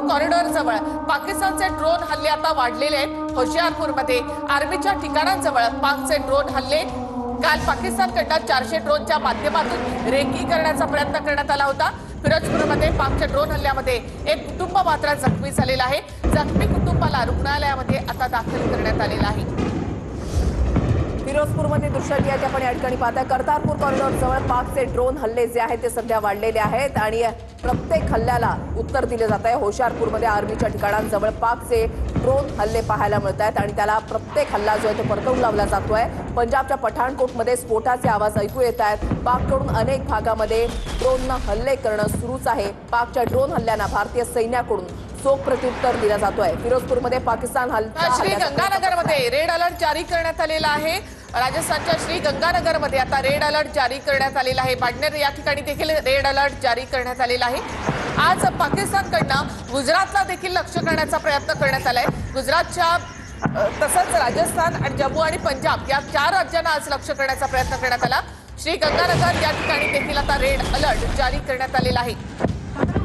Corridor जवळ पाकिस्तानचे drone हल्ले आता वाढलेले आहेत। होशियारपूरमध्ये आर्मीच्या ठिकाणांजवळ पाकचे ड्रोन हल्ले। काल पाकिस्तानकडून 400 ड्रोनच्या माध्यमातून रेकी करण्याचा प्रयत्न करण्यात आला होता। फिरोजपूरमध्ये पाकच्या ड्रोन हल्ल्यामध्ये एक कुटुंब मात्र जखमी झालेला आहे। जखमी कुटुंबाला रुग्णालयामध्ये आता दाखल करण्यात आलेलं आहे। फिरोजपूरमध्ये दृश्य जे आपण या ठिकाणी पाहताय, कर्तारपूर कॉरिडॉर जवळ पाकचे ड्रोन हल्ले जे आहेत ते सध्या वाढलेले आहेत आणि प्रत्येक हल्ल्याला उत्तर दिले जात आहे। होशियारपूरमध्ये आर्मीच्या ठिकाणांजवळ पाकचे ड्रोन हल्ले पाहायला मिळत आहेत आणि त्याला प्रत्येक हल्ला जो आहे तो परतवून लावला जातोय। पंजाबच्या पठाणकोटमध्ये स्फोटाचे आवाज ऐकू येत आहेत। पाककडून अनेक भागामध्ये ड्रोननं हल्ले करणं सुरूच आहे। पाकच्या ड्रोन हल्ल्यांना भारतीय सैन्याकडून चोख प्रत्युत्तर दिलं जातोय। फिरोजपूरमध्ये पाकिस्तान श्रीगंगानगरमध्ये रेड अलर्ट जारी करण्यात आलेला आहे। राजस्थानच्या श्रीगंगानगरमध्ये आता रेड अलर्ट जारी करण्यात आलेला आहे। बाडनेर या ठिकाणी देखील रेड अलर्ट जारी करण्यात आलेला आहे। आज पाकिस्तानकडून गुजरातला देखील लक्ष्य करण्याचा प्रयत्न करण्यात आलाय। गुजरातच्या तसंच राजस्थान आणि जम्मू आणि पंजाब या 4 राज्यांना आज लक्ष्य करण्याचा प्रयत्न करण्यात आला। श्रीगंगानगर या ठिकाणी देखील आता रेड अलर्ट जारी करण्यात आलेला आहे।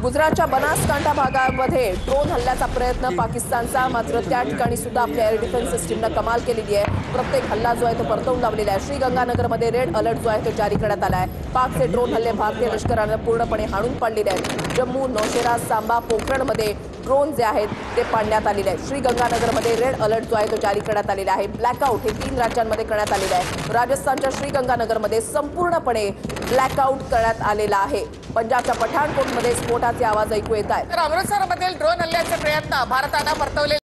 गुजरातच्या बनासकांठा भागामध्ये ड्रोन हल्ल्याचा प्रयत्न पाकिस्तानचा, मात्र त्या ठिकाणी सुद्धा आपल्या एअर डिफेन्स सिस्टीमनं कमाल केलेली आहे। प्रत्येक हल्ला जो आहे तो परतवून लावलेला आहे। श्रीगंगानगरमध्ये रेड अलर्ट जो आहे तो जारी करण्यात आला आहे। पाकचे ड्रोन हल्ले भारतीय लष्करानं पूर्णपणे हाणून पाडलेले आहेत। जम्मू, नौशेरा, सांबा, पोखरणमध्ये ड्रोन जे आहेत ते पाडण्यात आलेले आहेत। श्रीगंगानगरमध्ये रेड अलर्ट जो आहे तो जारी करण्यात आलेला आहे। ब्लॅकआउट हे 3 राज्यांमध्ये करण्यात आलेलं आहे। राजस्थानच्या श्रीगंगानगरमध्ये संपूर्णपणे ब्लॅकआउट करण्यात आलेला आहे। पंजाबच्या पठाणकोटमध्ये स्फोटाचे आवाज ऐकू येत आहेत। तर अमृतसरमधील ड्रोन हल्ल्याचे प्रयत्न भारतानं परतवले।